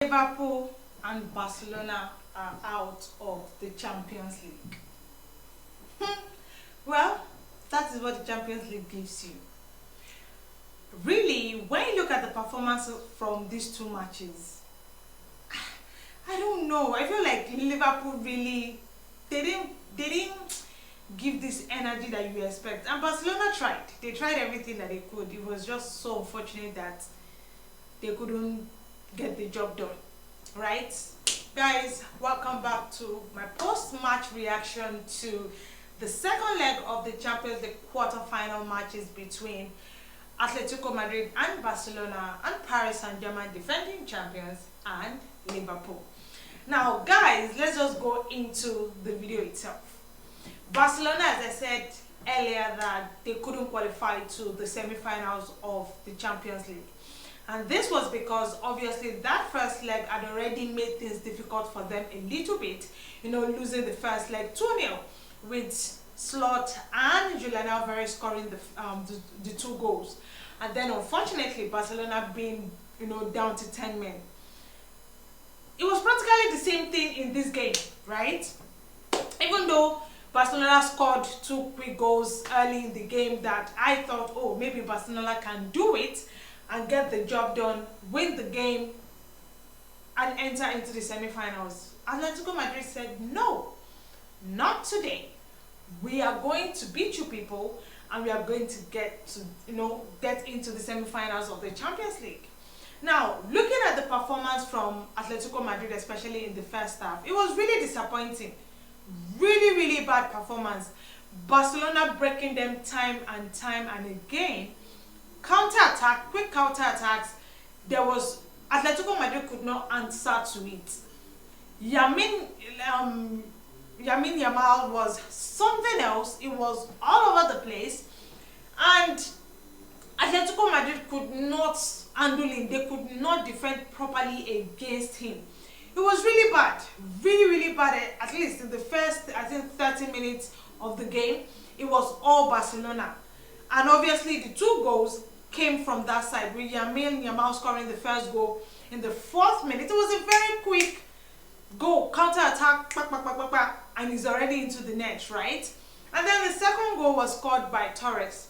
Liverpool and Barcelona are out of the Champions League. Well, that is what the Champions League gives you. Really, when you look at the performance from these two matches, I don't know. I feel like Liverpool really they didn't give this energy that you expect. And Barcelona tried. They tried everything that they could. It was just so unfortunate that they couldn't get the job done. Right? Guys, welcome back to my post-match reaction to the second leg of the Champions League quarter-final matches between Atletico Madrid and Barcelona and Paris Saint-Germain, defending champions, and Liverpool. Now guys, let's just go into the video itself. Barcelona, as I said earlier, that they couldn't qualify to the semi-finals of the Champions League. And this was because obviously that first leg had already made things difficult for them a little bit, losing the first leg 2-0 with Slot and Julian Alvarez scoring the two goals. And then unfortunately Barcelona being down to 10 men. It was practically the same thing in this game, right? Even though Barcelona scored two quick goals early in the game that I thought, oh, maybe Barcelona can do it and get the job done, win the game, and enter into the semi-finals. Atletico Madrid said, no, not today. We are going to beat you people, and we are going to get into the semi-finals of the Champions League. Now, looking at the performance from Atletico Madrid, especially in the first half, it was really disappointing. Really, really bad performance. Barcelona breaking them time and again. Counter-attack, quick counter-attacks. Atletico Madrid could not answer to it. Yamin Yamal was something else. It was all over the place, and Atletico Madrid could not handle him. They could not defend properly against him. It was really bad, really bad. At least in the first, 30 minutes of the game, it was all Barcelona. And obviously the two goals came from that side, with Yamal scoring the first goal in the 4th minute. It was a very quick goal, counter-attack, and he's already into the net, right? And then the second goal was scored by Torres.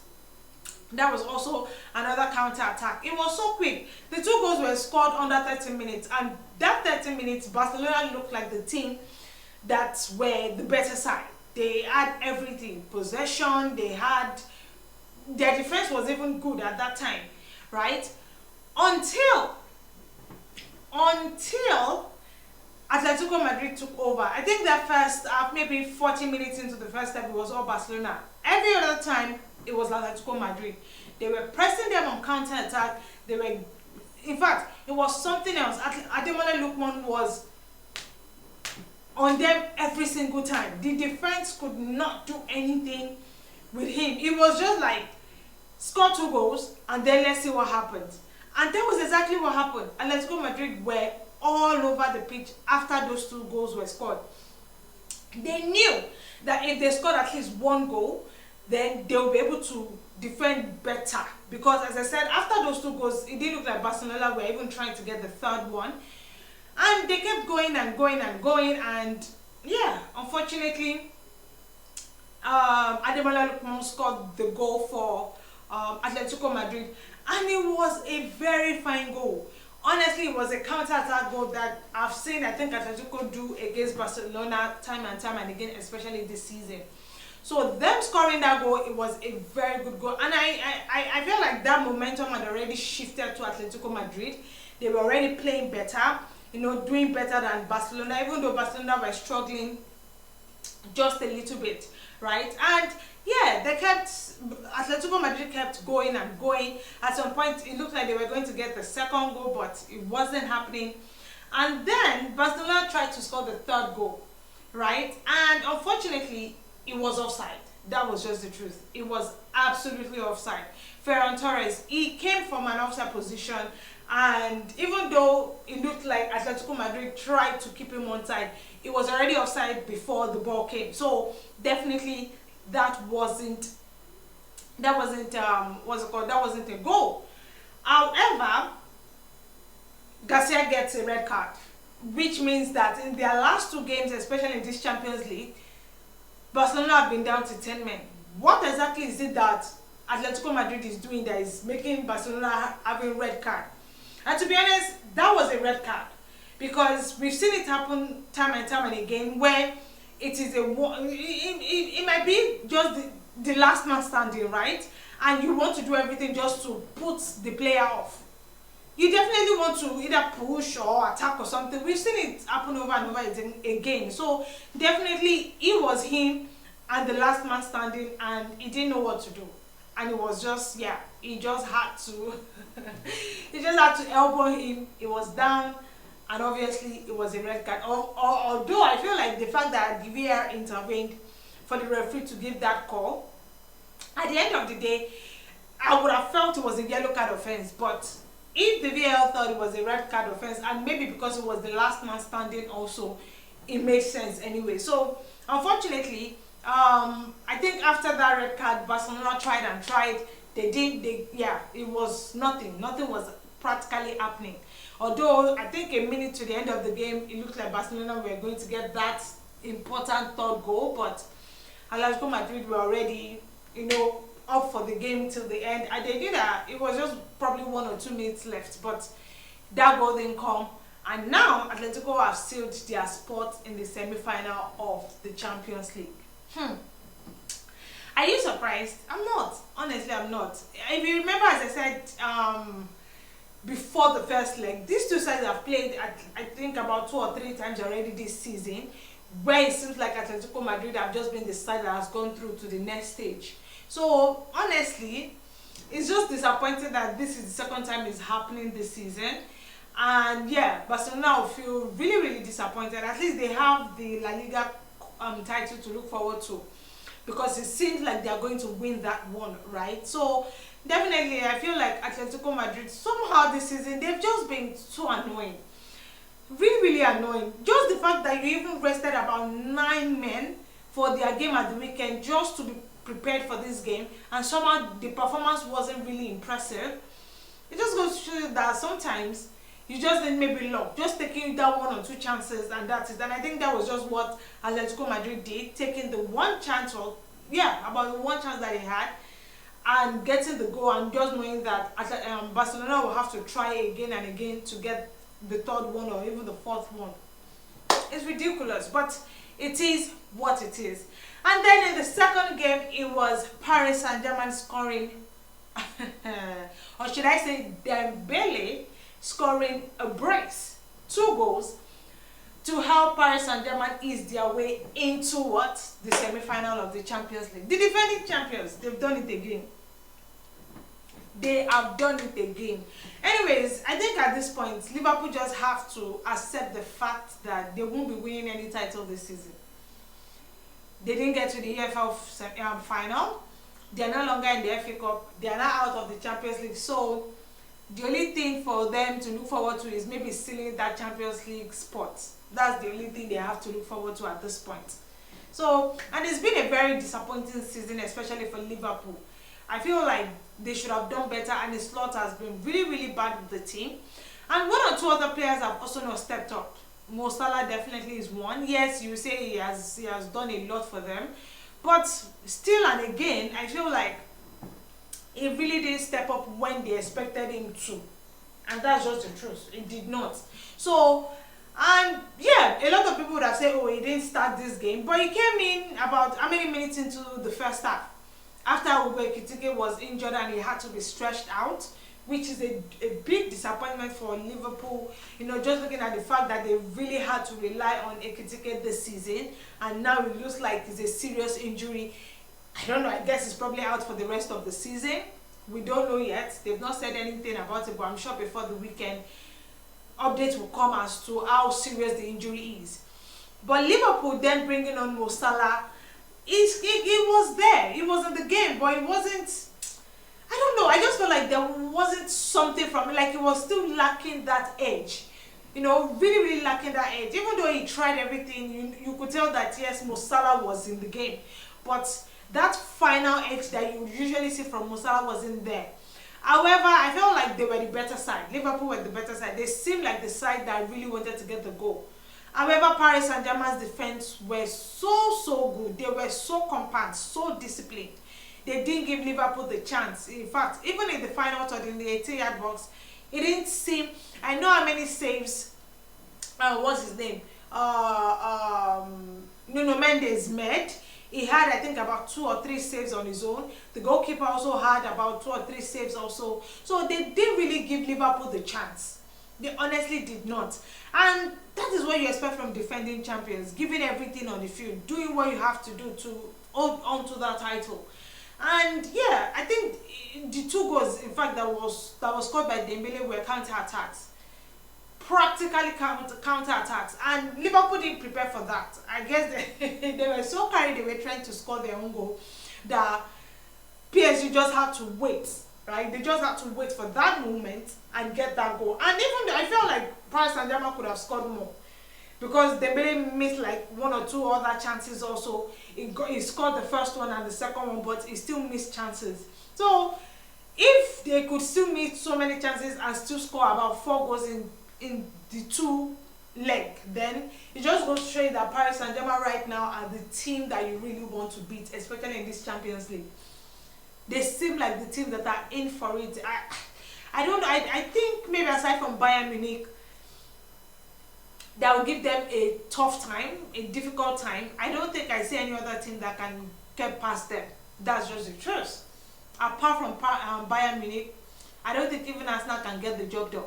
That was also another counter-attack. It was so quick. The two goals were scored under 30 minutes, and that 30 minutes, Barcelona looked like the team that were the better side. They had everything, possession, their defense was even good at that time, right? Until Atletico Madrid took over. I think that first half, maybe 40 minutes into the first half, it was all Barcelona. Every other time, it was Atletico Madrid. They were pressing them on counter-attack. In fact, it was something else. Ademola Lookman was on them every single time. The defense could not do anything with him. It was just like, score 2 goals and then let's see what happens. And that was exactly what happened. Atletico Madrid were all over the pitch after those 2 goals were scored. They knew that if they scored at least 1 goal, then they will be able to defend better. Because as I said, after those 2 goals, it didn't look like Barcelona were even trying to get the 3rd one. And they kept going and yeah, unfortunately, Ademola Lookman scored the goal for Atletico Madrid, and it was a very fine goal. Honestly, it was a counter-attack goal that I've seen, I think, Atletico do against Barcelona time and again, especially this season. So them scoring that goal, it was a very good goal, and I feel like that momentum had already shifted to Atletico Madrid. They were already playing better, doing better than Barcelona, even though Barcelona were struggling just a little bit, right? And yeah, Atletico Madrid kept going and going. At some point, it looked like they were going to get the 2nd goal, but it wasn't happening. And then Barcelona tried to score the 3rd goal, right? And unfortunately, it was offside. That was just the truth. It was absolutely offside. Ferran Torres, he came from an offside position, and even though it looked like Atletico Madrid tried to keep him onside, it was already offside before the ball came. So definitely that wasn't a goal. However, Garcia gets a red card, which means that in their last two games, especially in this Champions League, Barcelona have been down to 10 men. What exactly is it that Atletico Madrid is doing that is making Barcelona having red card? And to be honest, that was a red card, because we've seen it happen time and time and again where it is it might be just the last man standing, right? And you want to do everything just to put the player off. You definitely want to either push or attack or something. We've seen it happen over and over again. So definitely it was him and the last man standing, and he didn't know what to do. And it was just, yeah, he just had to he just had to elbow him. It was down, and obviously it was a red card. Although I feel like the fact that the VAR intervened for the referee to give that call, at the end of the day, I would have felt it was a yellow card offense. But if the VAR thought it was a red card offense, and maybe because it was the last man standing also, it made sense anyway. So unfortunately, I think after that red card, Barcelona tried and tried. It was nothing. Nothing was practically happening. Although I think a minute to the end of the game, it looked like Barcelona were going to get that important third goal, but Atletico Madrid were already, up for the game till the end. And they knew that it was just probably 1 or 2 minutes left, but that goal didn't come. And now Atletico have sealed their spot in the semi-final of the Champions League. Are you surprised? I'm not. Honestly, I'm not. If you remember, as I said, before the first leg, these two sides have played, I think, about 2 or 3 times already this season, where it seems like Atletico Madrid have just been the side that has gone through to the next stage. So honestly, it's just disappointing that this is the second time it's happening this season. And yeah, Barcelona will feel really, really disappointed. At least they have the La Liga title to look forward to, because it seems like they are going to win that one, right? So definitely, I feel like Atletico Madrid, somehow this season, they've just been so annoying. Really, really annoying. Just the fact that you even rested about 9 men for their game at the weekend just to be prepared for this game, and somehow the performance wasn't really impressive. It just goes to show you that sometimes you just need maybe luck, just taking that 1 or 2 chances, and that's it. And I think that was just what Atletico Madrid did, taking the one chance, or about the one chance that they had, and getting the goal, and just knowing that Barcelona will have to try again and again to get the 3rd one or even the 4th one. It's ridiculous, but it is what it is. And then in the second game, it was Paris Saint-Germain scoring, or should I say Dembele scoring a brace, 2 goals, to help Paris Saint-Germain ease their way into what? The semi-final of the Champions League. The defending champions, they've done it again. They have done it again. Anyways, I think at this point, Liverpool just have to accept the fact that they won't be winning any title this season. They didn't get to the EFL final. They are no longer in the FA Cup. They are now out of the Champions League. So the only thing for them to look forward to is maybe sealing that Champions League spot. That's the only thing they have to look forward to at this point. So, and it's been a very disappointing season, especially for Liverpool. I feel like they should have done better, and the slot has been really, really bad with the team. And 1 or 2 other players have also not stepped up. Mo Salah definitely is one. Yes, you say he has done a lot for them, but still and again, I feel like he really didn't step up when they expected him to, and that's just the truth. It did not. So, and yeah, a lot of people would have said, oh, he didn't start this game, but he came in about how many minutes into the first half, after Ekitike was injured and he had to be stretched out, which is a big disappointment for Liverpool. Just looking at the fact that they really had to rely on Ekitike this season, and now it looks like it's a serious injury. I don't know, I guess it's probably out for the rest of the season. We don't know yet. They've not said anything about it, but I'm sure before the weekend, updates will come as to how serious the injury is. But Liverpool then bringing on Mo Salah, he was there. He was in the game, but it wasn't, I don't know, I just felt like there wasn't something from it, like he was still lacking that edge. Really, really lacking that edge. Even though he tried everything, you could tell that, yes, Mo Salah was in the game. But that final edge that you usually see from Mo Salah wasn't there. However, I felt like they were the better side. Liverpool were the better side. They seemed like the side that really wanted to get the goal. However, Paris Saint-Germain's defense were so good. They were so compact, so disciplined. They didn't give Liverpool the chance. In fact, even in the final third, in the 18-yard box, it didn't seem. I know how many saves. What's his name? Nuno Mendes made. He had, I think, about 2 or 3 saves on his own. The goalkeeper also had about 2 or 3 saves also. So they didn't really give Liverpool the chance. They honestly did not. And that is what you expect from defending champions. Giving everything on the field. Doing what you have to do to hold on to that title. And yeah, I think the 2 goals, in fact, that was scored by Dembele were counter-attacks. Practically counter-attacks, and Liverpool didn't prepare for that. I guess they were so carried away trying to score their own goal that PSG just had to wait, right? They just had to wait for that moment and get that goal. And even I felt like Paris Saint-Germain could have scored more, because Dembele missed like 1 or 2 other chances also. He scored the first one and the second one, but he still missed chances. So if they could still miss so many chances and still score about 4 goals in the 2 leg, then it just goes to show you that Paris Saint-Germain right now are the team that you really want to beat, especially in this Champions League. They seem like the team that are in for it. I don't know. I think maybe aside from Bayern Munich, that will give them a tough time, a difficult time. I don't think I see any other team that can get past them. That's just the truth. Apart from Bayern Munich, I don't think even Arsenal can get the job done.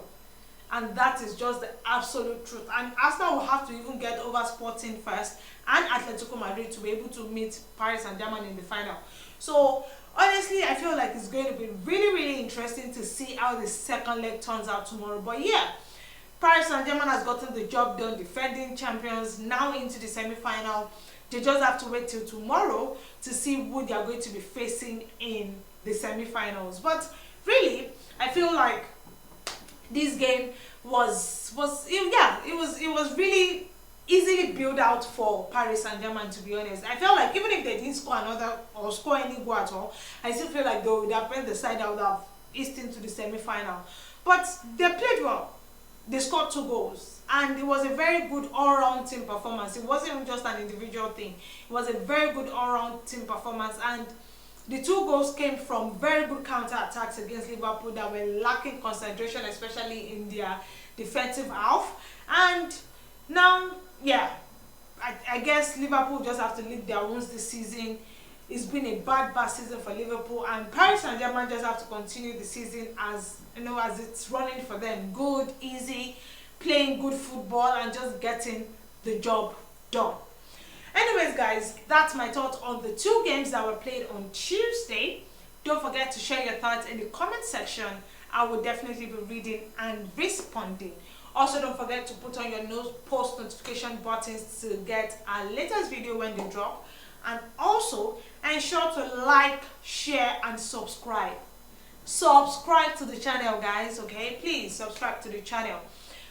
And that is just the absolute truth. And Arsenal will have to even get over Sporting first and Atletico Madrid to be able to meet Paris Saint-Germain in the final. So honestly, I feel like it's going to be really interesting to see how the second leg turns out tomorrow. But yeah, Paris Saint-Germain has gotten the job done, defending champions, now into the semi-final. They just have to wait till tomorrow to see who they are going to be facing in the semi-finals. But really, I feel like this game was really easily built out for Paris Saint-Germain, to be honest. I felt like even if they didn't score another or score any goal at all, I still feel like they would have been the side that would have eased into the semi-final. But they played well. They scored 2 goals. And it was a very good all-round team performance. It wasn't even just an individual thing. It was a very good all-round team performance. And the 2 goals came from very good counter-attacks against Liverpool that were lacking concentration, especially in their defensive half. And now, yeah, I guess Liverpool just have to lick their wounds this season. It's been a bad season for Liverpool, and Paris Saint-Germain just have to continue the season as it's running for them. Good, easy, playing good football and just getting the job done. Anyways, guys, that's my thoughts on the 2 games that were played on Tuesday. Don't forget to share your thoughts in the comment section. I will definitely be reading and responding. Also, don't forget to put on your post notification buttons to get our latest video when they drop. And also, ensure to like, share, and subscribe. Subscribe to the channel, guys, okay? Please subscribe to the channel.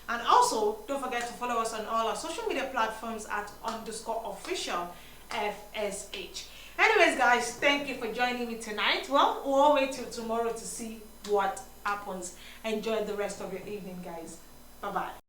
And also, don't forget to follow us on all our social media platforms at _official FSH. Anyways, guys, thank you for joining me tonight. Well, we'll wait till tomorrow to see what happens. Enjoy the rest of your evening, guys. Bye-bye.